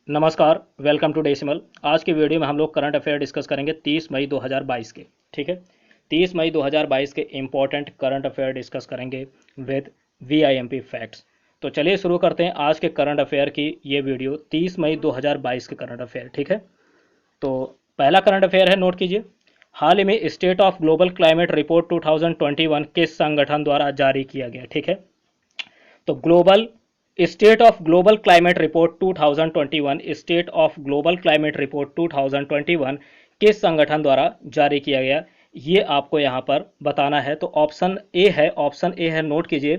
नमस्कार, welcome to decimal. आज की वीडियो में हम लोग करंट अफेयर डिस्कस करेंगे 30 मई 2022 के। ठीक है, 30 मई 2022 के इम्पोर्टेंट करंट अफेयर डिस्कस करेंगे विद वीआईएमपी फैक्ट्स। तो चलिए शुरू करते हैं आज के करंट अफेयर की ये वीडियो 30 मई 2022 के करंट अफेयर। ठीक है, तो पहला करंट अफेयर है, नोट कीजिए। हाल ही में state of global climate report 2021 किस संगठन द्वारा जारी किया गया? ठीक है, तो global state of global climate report 2021, state of global climate report 2021 किस संगठन द्वारा जारी किया गया, ये आपको यहाँ पर बताना है। तो ऑप्शन ए है, नोट कीजिए,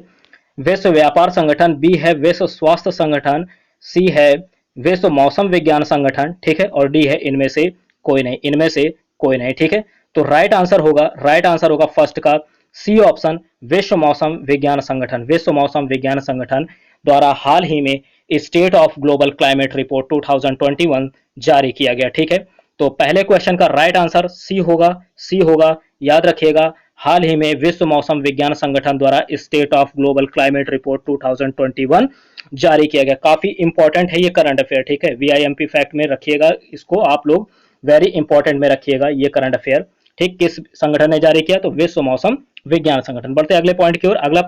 विश्व व्यापार संगठन। बी है विश्व स्वास्थ्य संगठन। सी है विश्व मौसम विज्ञान संगठन। ठीक है, और डी है इनमें से कोई नहीं, इनमें से कोई नहीं। ठीक है, तो राइट आंसर होगा फर्स्ट का सी ऑप्शन, विश्व मौसम विज्ञान संगठन। विश्व मौसम विज्ञान संगठन द्वारा हाल ही में state of global climate report 2021 जारी किया गया। ठीक है, तो पहले क्वेश्चन का राइट आंसर सी होगा, याद रखिएगा। हाल ही में विश्व मौसम विज्ञान संगठन द्वारा state of global climate report 2021 जारी किया गया। काफी इंपॉर्टेंट है ये करंट अफेयर। ठीक है, वीआईएमपी फैक्ट में रखिएगा इसको, आप लोग वेरी इंपॉर्टेंट में रखिएगा ये करंट अफेयर। ठीक, किस संगठन ने जारी किया? तो विश्व मौसम विज्ञान संगठन। बढ़ते अगले पॉइंट की ओर। अगला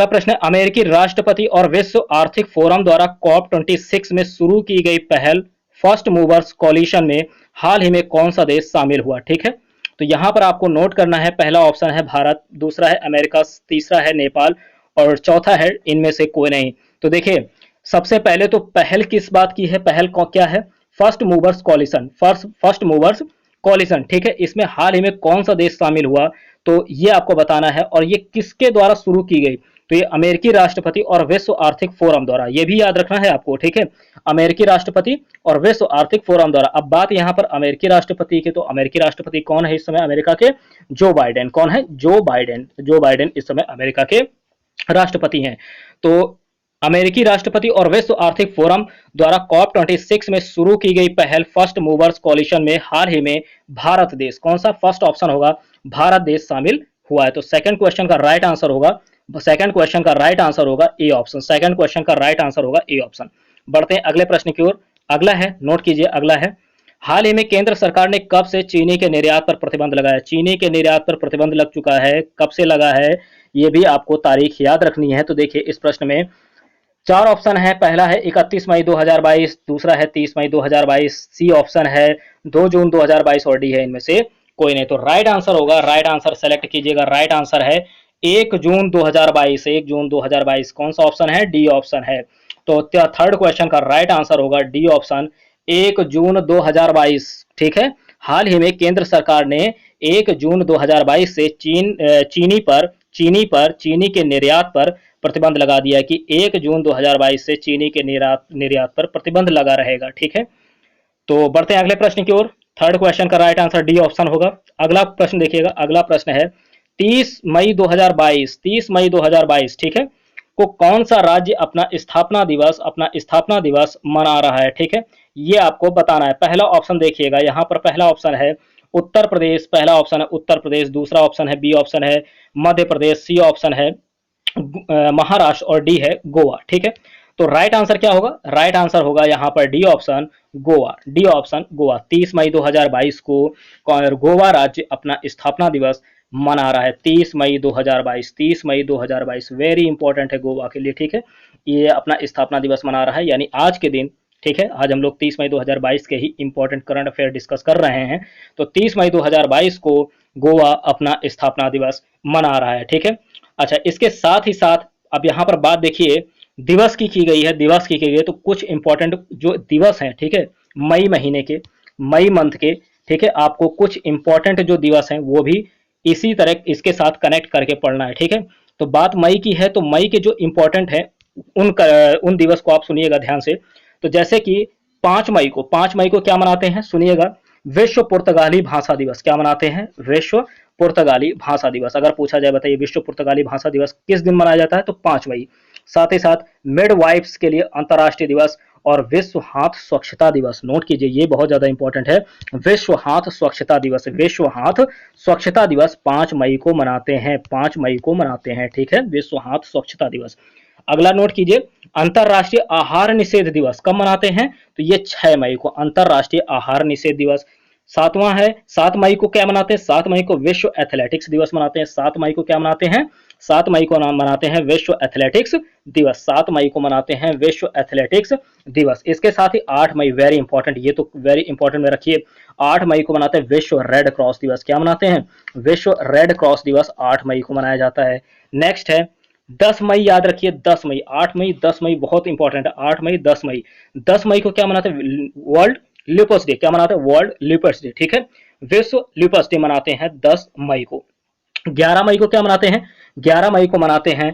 प्रश्न है, अमेरिकी राष्ट्रपति और विश्व आर्थिक फोरम द्वारा COP26 में शुरू की गई पहल फर्स्ट मूवर्स कॉलिशन में हाल ही में कौन सा देश शामिल हुआ? ठीक है, तो यहां पर आपको नोट करना है, पहला ऑप्शन है भारत, दूसरा है अमेरिका, तीसरा है नेपाल और चौथा है इनमें से कोई नहीं। तो देखिए, सबसे पहले तो पहल किस बात की है? पहल क्या है? First movers coalition, first movers coalition. ठीक है, इसमें हाल ही में कौन सा देश शामिल हुआ, तो ये आपको बताना है। और ये किसके द्वारा शुरू की गई? तो ये अमेरिकी राष्ट्रपति और विश्व आर्थिक फोरम द्वारा, ये भी याद रखना है आपको। ठीक है, अमेरिकी राष्ट्रपति और विश्व आर्थिक फोरम द्वारा। अब बात यहां पर अमेरिकी राष्ट्रपति की, तो अमेरिकी राष्ट्रपति कौन है इस समय अमेरिका के? Joe Biden. कौन है? जो बाइडेन इस समय अमेरिका के राष्ट्रपति हैं। तो अमेरिकी राष्ट्रपति और विश्व आर्थिक फोरम द्वारा COP26 में शुरू की गई पहल फर्स्ट मूवर्स कॉलिशन में हाल ही में भारत देश, कौन सा? फर्स्ट ऑप्शन होगा भारत देश शामिल हुआ है। तो सेकंड क्वेश्चन का राइट आंसर होगा ए ऑप्शन। सेकंड क्वेश्चन का राइट आंसर होगा ए ऑप्शन। बढ़ते हैं अगले प्रश्न की ओर। अगला है, नोट कीजिए, अगला है, हाल ही में केंद्र सरकार ने कब से चीनी के निर्यात पर प्रतिबंध लगाया? चीनी के निर्यात पर प्रतिबंध लग चुका है, कब से लगा है ये भी आपको तारीख याद रखनी है। तो देखिए, इस प्रश्न में चार ऑप्शन है। पहला है 31 मई 2022, दूसरा है 30 मई 2022, सी ऑप्शन है 2 जून 2022 और डी है इनमें से कोई नहीं। तो राइट आंसर होगा, राइट आंसर सेलेक्ट कीजिएगा, राइट आंसर है 1 जून 2022। 1 जून 2022 कौन सा ऑप्शन है? डी ऑप्शन है। तो थर्ड क्वेश्चन का राइट आंसर होगा डी ऑप्शन, 1 जून 2022। ठीक है, हाल ही में केंद्र सरकार ने 1 जून 2022 से चीनी के निर्यात पर प्रतिबंध लगा दिया कि 1 जून 2022 से चीनी के निर्यात पर प्रतिबंध लगा रहेगा। ठीक है, तो बढ़ते हैं अगले प्रश्न की ओर। थर्ड क्वेश्चन का राइट आंसर डी ऑप्शन होगा। अगला प्रश्न देखिएगा, अगला प्रश्न है 30 मई 2022, ठीक है, को कौन सा राज्य अपना स्थापना दिवस मना रहा है? ठीक है, ये आपको बताना है। पहला ऑप्शन देखिएगा, यहाँ पर पहला ऑप्शन है उत्तर प्रदेश, पहला ऑप्शन है उत्तर प्रदेश, दूसरा ऑप्शन है बी ऑप्शन है मध्य प्रदेश, सी ऑप्शन है महाराष्ट्र और डी है गोवा। ठीक है, तो राइट आंसर क्या होगा? राइट आंसर होगा यहाँ पर D option, Goa. D option Goa. 30 मई 2022 को गोवा राज्य अपना स्थापना दिवस मना रहा है। 30 मई 2022, 30 मई 2022 वेरी इंपॉर्टेंट है गोवा के लिए। ठीक है, ये अपना स्थापना दिवस मना रहा है, यानी आज के दिन। ठीक है, आज हम लोग 30 मई 2022 के ही इंपॉर्टेंट करंट अफेयर डिस्कस कर रहे हैं। तो 30 मई 2022 को गोवा अपना स्थापना दिवस मना रहा है। ठीक है, अच्छा, इसके साथ ही साथ अब यहाँ पर बात देखिए, दिवस की गई है, तो कुछ इंपॉर्टेंट जो दिवस हैं, ठीक है, मई महीने के, मई मंथ के, ठीक है, आपको कुछ इंपॉर्टेंट जो दिवस हैं वो भी इसी तरह इसके साथ कनेक्ट करके पढ़ना है। ठीक है, तो बात मई की है, तो मई के जो इंपॉर्टेंट है उन दिवस को आप सुनिएगा ध्यान से। तो जैसे कि 5 मई को क्या मनाते हैं? सुनिएगा, विश्व पुर्तगाली भाषा दिवस। क्या मनाते हैं? विश्व पुर्तगाली भाषा दिवस। अगर पूछा जाए बताइए विश्व पुर्तगाली भाषा दिवस किस दिन मनाया जाता है? तो 5 मई। साथ ही साथ मिडवाइफ्स के लिए अंतर्राष्ट्रीय दिवस और विश्व हाथ स्वच्छता दिवस। नोट कीजिए, ये बहुत ज्यादा इंपॉर्टेंट है। विश्व हाथ स्वच्छता दिवस, विश्व हाथ स्वच्छता दिवस 5 मई को मनाते हैं, 5 मई को मनाते हैं। ठीक है, विश्व हाथ स्वच्छता दिवस। अगला नोट कीजिए, अंतरराष्ट्रीय आहार निषेध दिवस कब मनाते हैं? तो ये 6 मई को अंतरराष्ट्रीय आहार निषेध दिवस। सातवां है 7 मई को क्या मनाते हैं? 7 मई को विश्व एथलेटिक्स दिवस मनाते हैं। 7 मई को क्या मनाते हैं? 7 मई को नाम मनाते हैं विश्व एथलेटिक्स दिवस। 7 मई को मनाते हैं विश्व एथलेटिक्स दिवस। इसके साथ ही 8 मई, वेरी इंपॉर्टेंट, ये तो वेरी इंपॉर्टेंट में रखिए, 8 मई को मनाते हैं विश्व रेड क्रॉस दिवस। क्या मनाते हैं? विश्व रेड क्रॉस दिवस 8 मई को मनाया जाता है। नेक्स्ट है 10 मई, याद रखिए 10 मई, 8 मई 10 मई बहुत इंपॉर्टेंट है, 8 मई 10 मई। 10 मई को क्या मनाते हैं? World lepers day. क्या मनाते हैं? वर्ल्ड लिपर्स डे, ठीक है, विश्व लिपर्स डे मनाते हैं 10 मई को। 11 मई को क्या मनाते हैं? 11 मई को मनाते हैं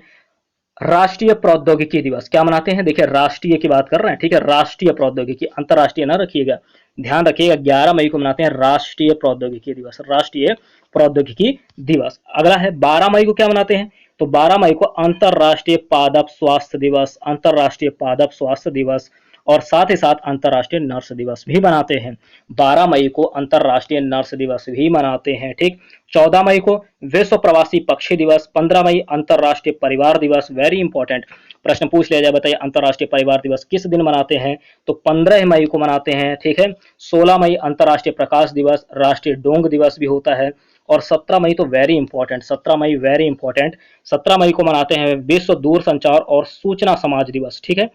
राष्ट्रीय प्रौद्योगिकी दिवस। क्या मनाते हैं? देखिए राष्ट्रीय की बात कर रहे हैं, ठीक है, राष्ट्रीय प्रौद्योगिकी, अंतरराष्ट्रीय ना रखिएगा, ध्यान रखिएगा। 11 मई को मनाते हैं राष्ट्रीय प्रौद्योगिकी दिवस, राष्ट्रीय प्रौद्योगिकी दिवस। अगला है 12 मई को क्या मनाते हैं? तो 12 मई को अंतरराष्ट्रीय पादप स्वास्थ्य दिवस, अंतरराष्ट्रीय पादप स्वास्थ्य दिवस, और साथ ही साथ अंतरराष्ट्रीय नर्स दिवस भी मनाते हैं। 12 मई को अंतरराष्ट्रीय नर्स दिवस भी मनाते हैं, ठीक। 14 मई को विश्व प्रवासी पक्षी दिवस। 15 मई अंतरराष्ट्रीय परिवार दिवस, वेरी इंपॉर्टेंट, प्रश्न पूछ लिया जाए, बताइए अंतरराष्ट्रीय परिवार दिवस किस दिन मनाते हैं? तो 15 मई को मनाते हैं, ठीक है। 16 मई अंतरराष्ट्रीय प्रकाश दिवस, राष्ट्रीय डोंग दिवस भी होता है। और 17 मई तो वेरी इंपॉर्टेंट, 17 मई वेरी इंपॉर्टेंट, 17 मई को मनाते हैं विश्व दूरसंचार और सूचना समाज दिवस, ठीक है।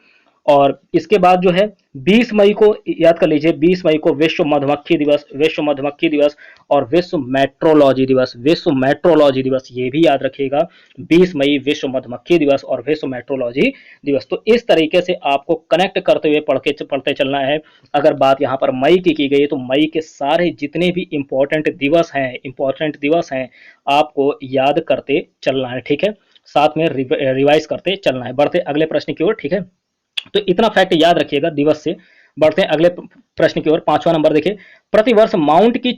और इसके बाद जो है 20 मई को याद कर लीजिए, 20 मई को विश्व मधुमक्खी दिवस, विश्व मधुमक्खी दिवस और विश्व मेट्रोलॉजी दिवस, विश्व मेट्रोलॉजी दिवस ये भी याद रखिएगा, 20 मई विश्व मधुमक्खी दिवस और विश्व मेट्रोलॉजी दिवस। तो इस तरीके से आपको कनेक्ट करते हुए पढ़ते चलना है। अगर बात यहाँ पर मई की गई तो मई के सारे जितने भी इंपॉर्टेंट दिवस हैं आपको याद करते चलना है, ठीक है, साथ में रिवाइज करते चलना है। बढ़ते अगले प्रश्न की ओर, ठीक है। तो इतना फैक्ट याद रखिएगा दिवस से। बढ़ते हैं अगले प्रश्न की ओर, 5वां नंबर देखिए, प्रतिवर्ष माउंट की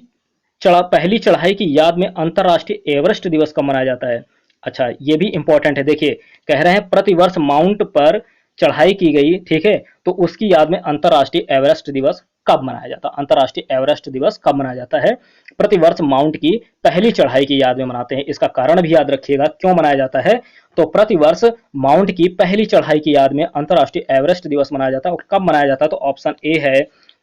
पहली चढ़ाई की याद में अंतरराष्ट्रीय एवरेस्ट दिवस कब मनाया जाता है? अच्छा, ये भी इंपॉर्टेंट है, देखिए कह रहे हैं प्रतिवर्ष माउंट पर चढ़ाई की गई, ठीक है, तो उसकी याद में अंतरराष्ट्रीय एवरेस्ट दिवस कब मनाया जाता है? अंतरराष्ट्रीय एवरेस्ट दिवस कब मनाया जाता है? प्रतिवर्ष माउंट की पहली चढ़ाई की याद में मनाते हैं। इसका कारण भी याद रखिएगा क्यों मनाया जाता है। तो प्रतिवर्ष माउंट की पहली चढ़ाई की याद में अंतरराष्ट्रीय एवरेस्ट दिवस मनाया जाता है। और कब मनाया जाता है? तो ऑप्शन ए है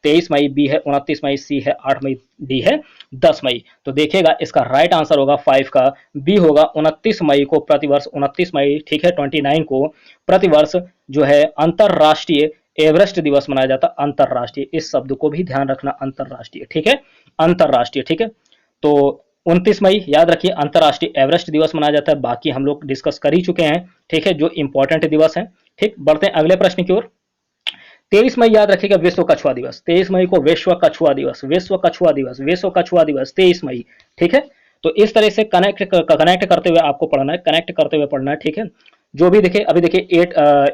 23 मई, बी है 29 मई, सी है 8 मई, डी है 10 मई। तो देखिएगा इसका राइट आंसर होगा 5 का बी होगा 29 मई को, प्रतिवर्ष 29 मई, ठीक है, 29 को प्रतिवर्ष जो है अंतरराष्ट्रीय एवरेस्ट दिवस मनाया जाता। अंतरराष्ट्रीय, इस शब्द को भी ध्यान रखना, अंतरराष्ट्रीय, ठीक है, अंतरराष्ट्रीय, ठीक है। तो 29 मई याद रखिए अंतरराष्ट्रीय एवरेस्ट दिवस मनाया जाता है। बाकी हम लोग डिस्कस कर ही चुके हैं, ठीक है, जो इंपॉर्टेंट दिवस है, ठीक। बढ़ते हैं अगले प्रश्न की ओर। 23 मई याद रखिएगा विश्व कछुआ दिवस, 23 मई को विश्व कछुआ दिवस, विश्व कछुआ दिवस, विश्व कछुआ दिवस 23 मई, ठीक है। तो इस तरह से कनेक्ट करते हुए आपको पढ़ना है, कनेक्ट करते हुए पढ़ना है, ठीक है। जो भी देखिए, अभी देखिए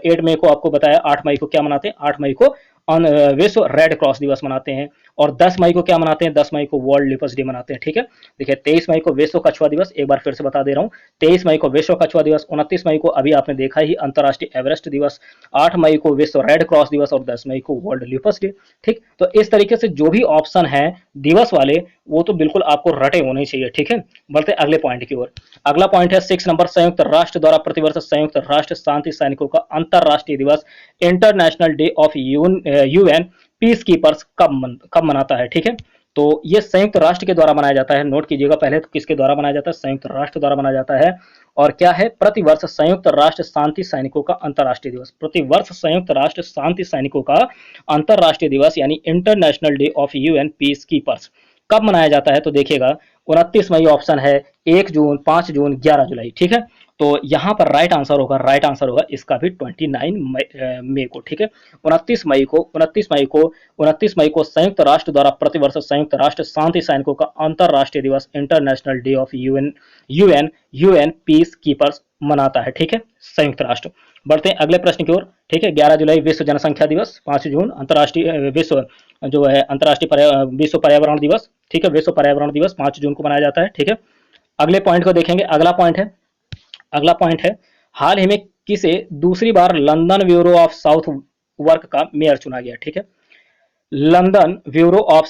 8 मई को आपको बताया, 8 मई को क्या मनाते हैं? 8 मई को विश्व रेड क्रॉस दिवस मनाते हैं। और 10 मई को क्या मनाते हैं? 10 मई को वर्ल्ड लिपर्स डे मनाते हैं, ठीक है। देखिए 23 मई को विश्व कछुआ दिवस, एक बार फिर से बता दे रहा हूँ, 23 मई को विश्व कछुआ दिवस, 29 मई को अभी आपने देखा ही अंतरराष्ट्रीय एवरेस्ट दिवस, 8 मई को विश्व रेड क्रॉस दिवस और 10 मई को वर्ल्ड लिपर्स डे, ठीक। तो इस तरीके से जो भी ऑप्शन है दिवस वाले वो तो बिल्कुल आपको रटे होने चाहिए, ठीक है। बढ़ते अगले पॉइंट की ओर। अगला पॉइंट है 6 नंबर, संयुक्त राष्ट्र द्वारा प्रतिवर्ष संयुक्त राष्ट्र शांति सैनिकों का अंतरराष्ट्रीय दिवस, international day of UN peace keepers कब मनाता है, ठीक है। तो ये संयुक्त राष्ट्र के द्वारा मनाया जाता है, नोट कीजिएगा पहले तो किसके द्वारा मनाया जाता है? संयुक्त राष्ट्र द्वारा मनाया जाता है। और क्या है? प्रतिवर्ष संयुक्त राष्ट्र शांति सैनिकों का अंतरराष्ट्रीय दिवस, प्रतिवर्ष संयुक्त राष्ट्र शांति सैनिकों का अंतरराष्ट्रीय दिवस यानी international day of UN peace keepers कब मनाया जाता है? तो देखिएगा 29 मई ऑप्शन है, 1 जून, 5 जून, 11 जुलाई, ठीक है। तो यहाँ पर राइट आंसर होगा इसका भी 29 मई को, ठीक है। 29 मई को संयुक्त राष्ट्र द्वारा प्रतिवर्ष संयुक्त राष्ट्र शांति सैनिकों का अंतरराष्ट्रीय दिवस, international day of UN peace keepers मनाता है, ठीक है, संयुक्त राष्ट्र। बढ़ते हैं अगले प्रश्न की ओर, ठीक है। 11 जुलाई विश्व जनसंख्या दिवस, 5 जून अंतरराष्ट्रीय विश्व जो है अंतरराष्ट्रीय विश्व पर्यावरण दिवस, ठीक है, विश्व पर्यावरण दिवस 5 जून को मनाया जाता है, ठीक है। अगले पॉइंट को देखेंगे। अगला पॉइंट है हाल ही में किसे दूसरी बार London borough of Southwark का मेयर चुना गया, ठीक है। London borough of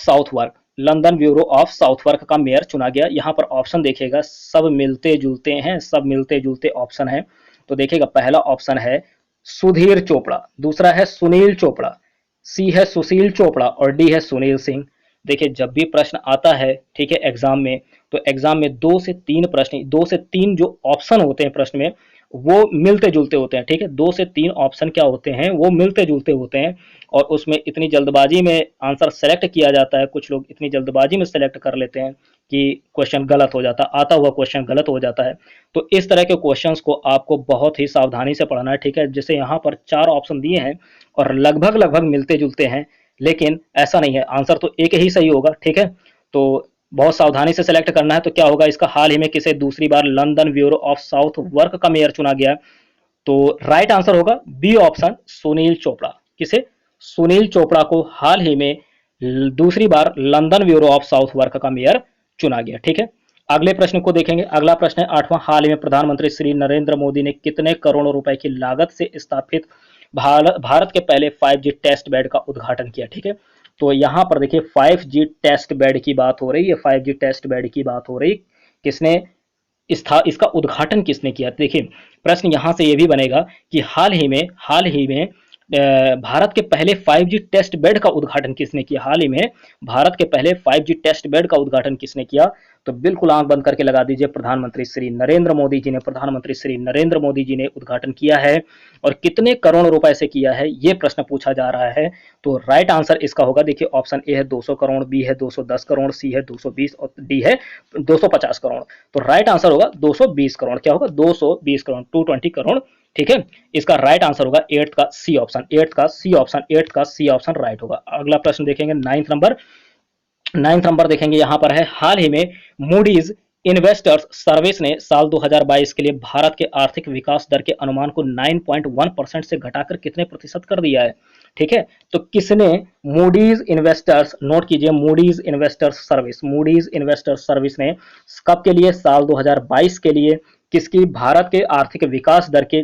Southwark का मेयर चुना गया। यहाँ पर ऑप्शन देखिएगा सब मिलते जुलते हैं, सब मिलते जुलते ऑप्शन है। तो देखिएगा पहला ऑप्शन है सुधीर चोपड़ा, दूसरा है सुनील चोपड़ा, सी है सुशील चोपड़ा और डी है सुनील सिंह। देखिए जब भी प्रश्न आता है, ठीक है, एग्जाम में, तो एग्जाम में 2 से 3 प्रश्न, 2 से 3 जो ऑप्शन होते हैं प्रश्न में वो मिलते जुलते होते हैं, ठीक है, 2 से 3 ऑप्शन क्या होते हैं, वो मिलते जुलते होते हैं। और उसमें इतनी जल्दबाजी में आंसर सेलेक्ट किया जाता है, कुछ लोग इतनी जल्दबाजी में सेलेक्ट कर लेते हैं कि क्वेश्चन गलत हो जाता है, आता हुआ क्वेश्चन गलत हो जाता है। तो इस तरह के क्वेश्चंस को आपको बहुत ही सावधानी से पढ़ना है, ठीक है। जैसे यहाँ पर 4 ऑप्शन दिए हैं और लगभग लगभग मिलते जुलते हैं, लेकिन ऐसा नहीं है, आंसर तो एक ही सही होगा, ठीक है। तो बहुत सावधानी से सेलेक्ट करना है। तो क्या होगा, इसका हाल ही में किसे दूसरी बार London borough of Southwark का मेयर चुना गया। तो राइट आंसर होगा बी ऑप्शन, सुनील चोपड़ा। किसे, सुनील चोपड़ा को हाल ही में दूसरी बार London borough of Southwark का मेयर चुना गया, ठीक है। अगले प्रश्न को देखेंगे। अगला प्रश्न है 8वां, हाल ही में प्रधानमंत्री श्री नरेंद्र मोदी ने कितने करोड़ रुपए की लागत से स्थापित भारत के पहले 5G टेस्ट बेड का उद्घाटन किया, ठीक है। तो यहाँ पर देखिए 5G टेस्ट बेड की बात हो रही है, 5G टेस्ट बेड की बात हो रही, किसने इसका उद्घाटन किसने किया। देखिए प्रश्न यहां से यह भी बनेगा कि हाल ही में भारत के पहले 5G टेस्ट बेड का उद्घाटन किसने किया, हाल ही में भारत के पहले 5G टेस्ट बेड का उद्घाटन किसने किया। तो बिल्कुल आंख बंद करके लगा दीजिए, प्रधानमंत्री श्री नरेंद्र मोदी जी ने, प्रधानमंत्री श्री नरेंद्र मोदी जी ने उद्घाटन किया है। और कितने करोड़ रुपए से किया है, ये प्रश्न पूछा जा रहा है। तो राइट आंसर इसका होगा, देखिए ऑप्शन ए है 200 करोड़, बी है 210 करोड़, सी है 220 और डी है 250 करोड़। तो राइट आंसर होगा 220 करोड़। क्या होगा, 220 करोड़, 220 करोड़, ठीक है। इसका राइट आंसर होगा 8th का सी ऑप्शन, 8th का सी ऑप्शन, 8th का सी ऑप्शन राइट होगा। अगला प्रश्न देखेंगे 9th नंबर देखेंगे, यहां पर है, हाल ही में मूडीज इन्वेस्टर्स सर्विस ने साल 2022 के लिए भारत के आर्थिक विकास दर के अनुमान को 9.1% से घटाकर कितने प्रतिशत कर दिया है, ठीक है। तो किसने, मूडीज इन्वेस्टर्स, नोट कीजिए, मूडीज इन्वेस्टर्स सर्विस ने कब के लिए, साल 2022 के लिए किसकी, भारत के आर्थिक विकास दर के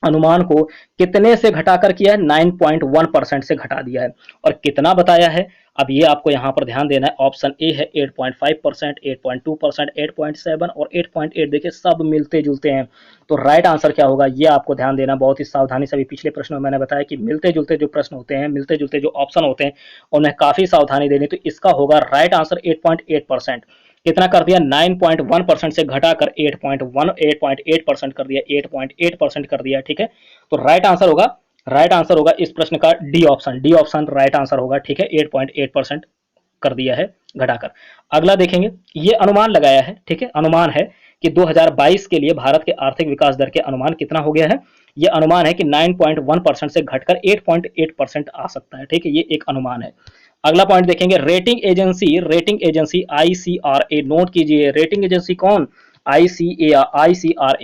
अनुमान को कितने से घटाकर किया है, 9.1% से घटा दिया है। और कितना बताया है, अब ये आपको यहां पर ध्यान देना है। ऑप्शन ए है 8.5%, 8.2%, 8.7 और 8.8, देखिए सब मिलते जुलते हैं। तो राइट आंसर क्या होगा, ये आपको ध्यान देना बहुत ही सावधानी से। अभी पिछले प्रश्न में मैंने बताया कि मिलते जुलते जो प्रश्न होते हैं, मिलते जुलते जो ऑप्शन होते हैं, उन्हें काफी सावधानी देनी। तो इसका होगा राइट आंसर 8.8%। कितना कर दिया, 9.1% से घटाकर 8.8% कर दिया, 8.8% कर दिया, ठीक है। तो राइट आंसर होगा इस प्रश्न का D option, D option right answer होगा, ठीक है। 8.8% कर दिया है घटाकर। अगला देखेंगे, ये अनुमान लगाया है, ठीक है, अनुमान है कि 2022 के लिए भारत के आर्थिक विकास दर के अनुमान कितना हो गया है। ये अनुमान है कि 9.1% से घटकर 8.8% आ सकता है, ठीक है, ये एक अनुमान है। अगला पॉइंट देखेंगे, रेटिंग एजेंसी आईसीआरए, नोट कीजिए, रेटिंग एजेंसी कौन,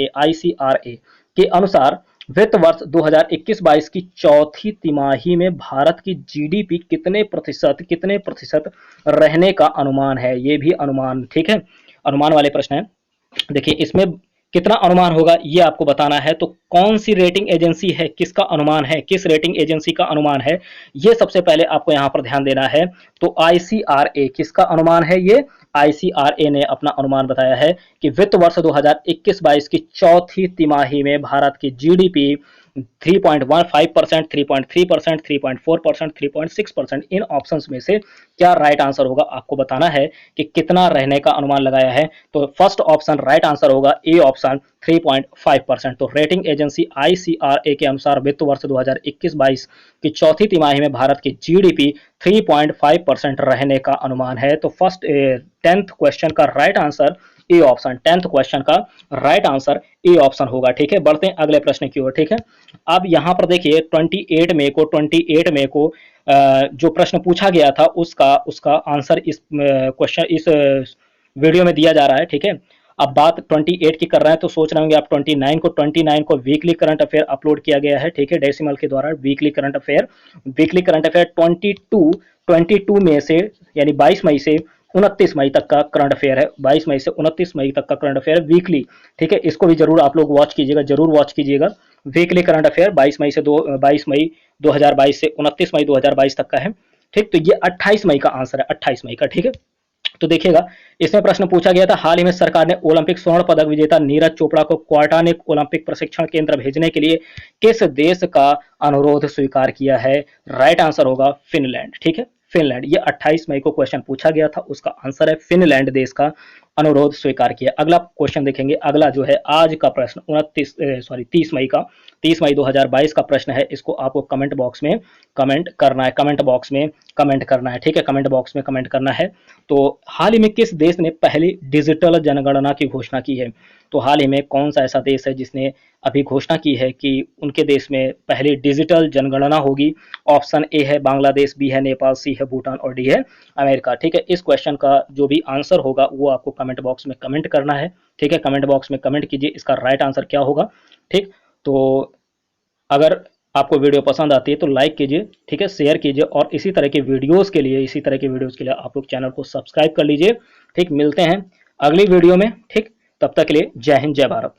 आईसीआरए के अनुसार वित्त वर्ष 2021-22 की चौथी तिमाही में भारत की जीडीपी कितने प्रतिशत रहने का अनुमान है। ये भी अनुमान, ठीक है, अनुमान वाले प्रश्न है। देखिए इसमें कितना अनुमान होगा ये आपको बताना है। तो कौन सी रेटिंग एजेंसी है, किसका अनुमान है, किस रेटिंग एजेंसी का अनुमान है, ये सबसे पहले आपको यहां पर ध्यान देना है। तो आईसीआरए, किसका अनुमान है ये, आईसीआरए ने अपना अनुमान बताया है कि वित्त वर्ष 2021-22 की चौथी तिमाही में भारत की जीडीपी 3.15%, 3.3%, 3.4%, 3.6%, इन ऑप्शंस में से क्या राइट आंसर होगा, आपको बताना है कि कितना रहने का अनुमान लगाया है। तो फर्स्ट ऑप्शन राइट आंसर होगा ए ऑप्शन, 3.5%। तो रेटिंग एजेंसी आईसीआरए के अनुसार वित्त वर्ष 2021-22 की चौथी तिमाही में भारत की जीडीपी 3.5% रहने का अनुमान है। तो फर्स्ट 10th क्वेश्चन का right answer A option, 10th question का राइट आंसर ए ऑप्शन होगा, ठीक है। बढ़ते हैं अगले प्रश्न की ओर, ठीक है। अब यहां पर देखिए 28 मई को जो प्रश्न पूछा गया था उसका आंसर इस क्वेश्चन, इस वीडियो में दिया जा रहा है, ठीक है। अब बात 28 की कर रहे हैं तो सोच रहे होंगे आप 29 को वीकली करंट अफेयर अपलोड किया गया है, ठीक है, डेसिमल के द्वारा वीकली करंट अफेयर 22 मई से, यानी 22 मई से 29 मई तक का करंट अफेयर है, 22 मई से 29 मई तक का करंट अफेयर वीकली, ठीक है। इसको भी जरूर आप लोग वॉच कीजिएगा, जरूर वॉच कीजिएगा। वीकली करंट अफेयर 22 मई 2022 से 29 मई 2022 तक का है, ठीक। तो ये 28 मई का आंसर है, 28 मई का, ठीक है। तो देखिएगा, इसमें प्रश्न पूछा गया था, हाल ही में सरकार ने ओलंपिक स्वर्ण पदक विजेता नीरज चोपड़ा को क्वार्टानिक ओलंपिक प्रशिक्षण केंद्र भेजने के लिए किस देश का अनुरोध स्वीकार किया है? राइट आंसर होगा फिनलैंड। ठीक है, फिनलैंड। ये 28 मई को क्वेश्चन पूछा गया था, उसका आंसर है फिनलैंड देश का अनुरोध स्वीकार किया। अगला क्वेश्चन देखेंगे, अगला जो है आज का प्रश्न 30 मई का, 30 मई 2022 का प्रश्न है। इसको आपको कमेंट बॉक्स में कमेंट करना है, कमेंट बॉक्स में कमेंट करना है। ठीक है, कमेंट बॉक्स में कमेंट करना है। तो हाल ही में किस देश ने पहली डिजिटल जनगणना की घोषणा की है? तो हाल ही में कौन सा ऐसा देश है जिसने अभी घोषणा की है कि उनके देश में पहली डिजिटल जनगणना होगी? ऑप्शन ए है बांग्लादेश, बी है नेपाल, सी है भूटान और डी है अमेरिका। ठीक है, इस क्वेश्चन का जो भी आंसर होगा वो आपको कमेंट बॉक्स में कमेंट करना है। ठीक है, कमेंट बॉक्स में कमेंट कीजिए इसका राइट आंसर क्या होगा। ठीक, तो अगर आपको वीडियो पसंद आती है तो लाइक कीजिए, ठीक है, शेयर कीजिए, और इसी तरह के वीडियोस के लिए आप लोग चैनल को सब्सक्राइब कर लीजिए। ठीक, मिलते हैं अगली वीडियो में। ठीक, तब तक के लिए जय हिंद, जय भारत।